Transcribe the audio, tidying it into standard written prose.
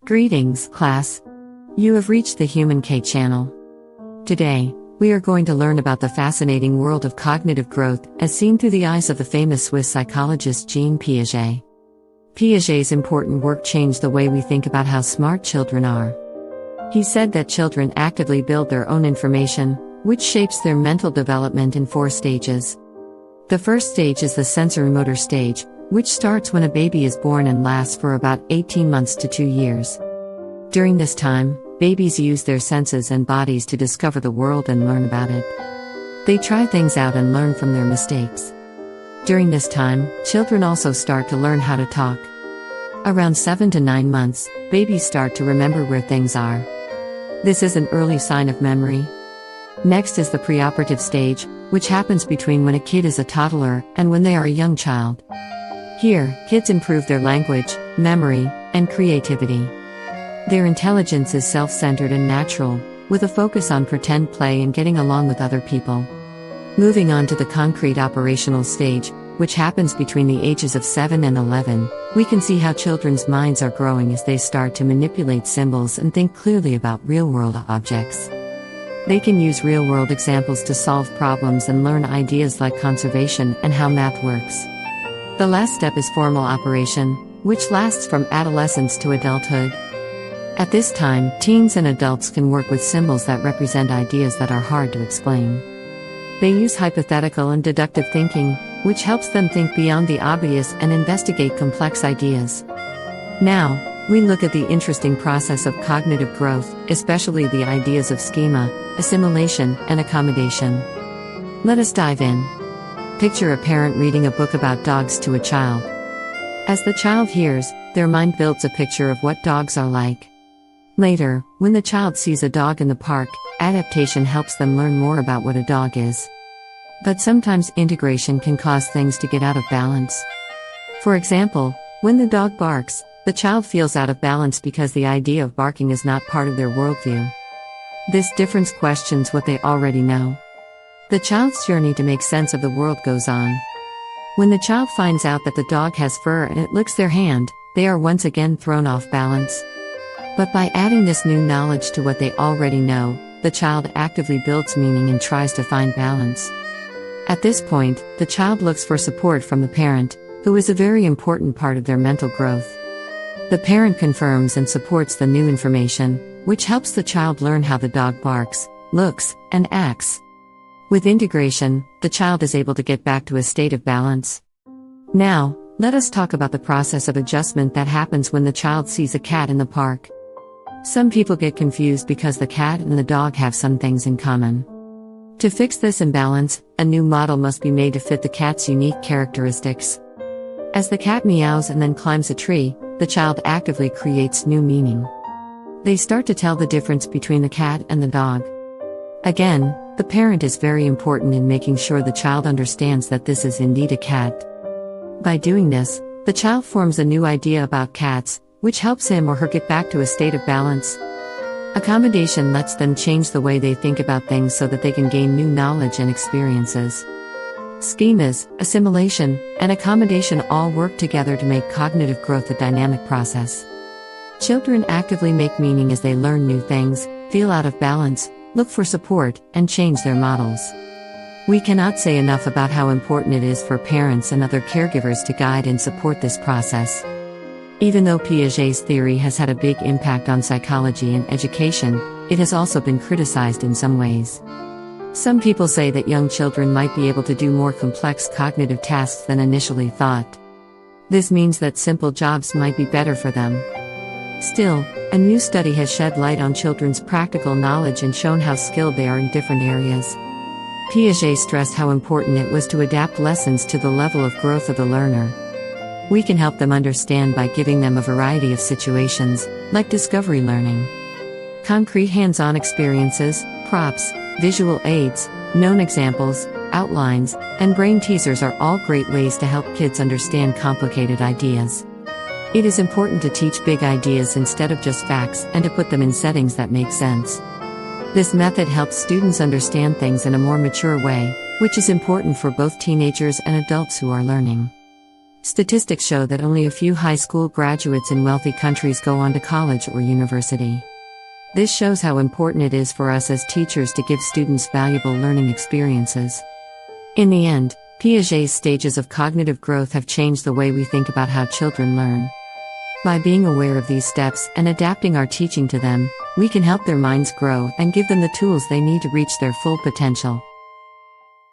Greetings, class. You have reached the Human K channel. Today, we are going to learn about the fascinating world of cognitive growth as seen through the eyes of the famous Swiss psychologist Jean Piaget. Piaget's important work changed the way we think about how smart children are. He said that children actively build their own information, which shapes their mental development in 4 stages. The first stage is the sensorimotor stage, which starts when a baby is born and lasts for about 18 months to 2 years. During this time, babies use their senses and bodies to discover the world and learn about it. They try things out and learn from their mistakes. During this time, children also start to learn how to talk. Around 7 to 9 months, babies start to remember where things are. This is an early sign of memory. Next is the preoperative stage, which happens between when a kid is a toddler and when they are a young child. Here, kids improve their language, memory, and creativity. Their intelligence is self-centered and natural, with a focus on pretend play and getting along with other people. Moving on to the concrete operational stage, which happens between the ages of 7 and 11, we can see how children's minds are growing as they start to manipulate symbols and think clearly about real-world objects. They can use real-world examples to solve problems and learn ideas like conservation and how math works. The last step is formal operation, which lasts from adolescence to adulthood. At this time, teens and adults can work with symbols that represent ideas that are hard to explain. They use hypothetical and deductive thinking, which helps them think beyond the obvious and investigate complex ideas. Now, we look at the interesting process of cognitive growth, especially the ideas of schema, assimilation, and accommodation. Let us dive in. Picture a parent reading a book about dogs to a child. As the child hears, their mind builds a picture of what dogs are like. Later, when the child sees a dog in the park, adaptation helps them learn more about what a dog is. But sometimes integration can cause things to get out of balance. For example, when the dog barks, the child feels out of balance because the idea of barking is not part of their worldview. This difference questions what they already know. The child's journey to make sense of the world goes on. When the child finds out that the dog has fur and it licks their hand, they are once again thrown off balance. But by adding this new knowledge to what they already know, the child actively builds meaning and tries to find balance. At this point, the child looks for support from the parent, who is a very important part of their mental growth. The parent confirms and supports the new information, which helps the child learn how the dog barks, looks, and acts. With integration, the child is able to get back to a state of balance. Now, let us talk about the process of adjustment that happens when the child sees a cat in the park. Some people get confused because the cat and the dog have some things in common. To fix this imbalance, a new model must be made to fit the cat's unique characteristics. As the cat meows and then climbs a tree, the child actively creates new meaning. They start to tell the difference between the cat and the dog. Again, the parent is very important in making sure the child understands that this is indeed a cat. By doing this, the child forms a new idea about cats, which helps him or her get back to a state of balance. Accommodation lets them change the way they think about things so that they can gain new knowledge and experiences. Schemas, assimilation, and accommodation all work together to make cognitive growth a dynamic process. Children actively make meaning as they learn new things, feel out of balance, look for support, and change their models. We cannot say enough about how important it is for parents and other caregivers to guide and support this process. Even though Piaget's theory has had a big impact on psychology and education, it has also been criticized in some ways. Some people say that young children might be able to do more complex cognitive tasks than initially thought. This means that simple jobs might be better for them. Still, a new study has shed light on children's practical knowledge and shown how skilled they are in different areas. Piaget stressed how important it was to adapt lessons to the level of growth of the learner. We can help them understand by giving them a variety of situations, like discovery learning. Concrete hands-on experiences, props, visual aids, known examples, outlines, and brain teasers are all great ways to help kids understand complicated ideas. It is important to teach big ideas instead of just facts and to put them in settings that make sense. This method helps students understand things in a more mature way, which is important for both teenagers and adults who are learning. Statistics show that only a few high school graduates in wealthy countries go on to college or university. This shows how important it is for us as teachers to give students valuable learning experiences. In the end, Piaget's stages of cognitive growth have changed the way we think about how children learn. By being aware of these steps and adapting our teaching to them, we can help their minds grow and give them the tools they need to reach their full potential.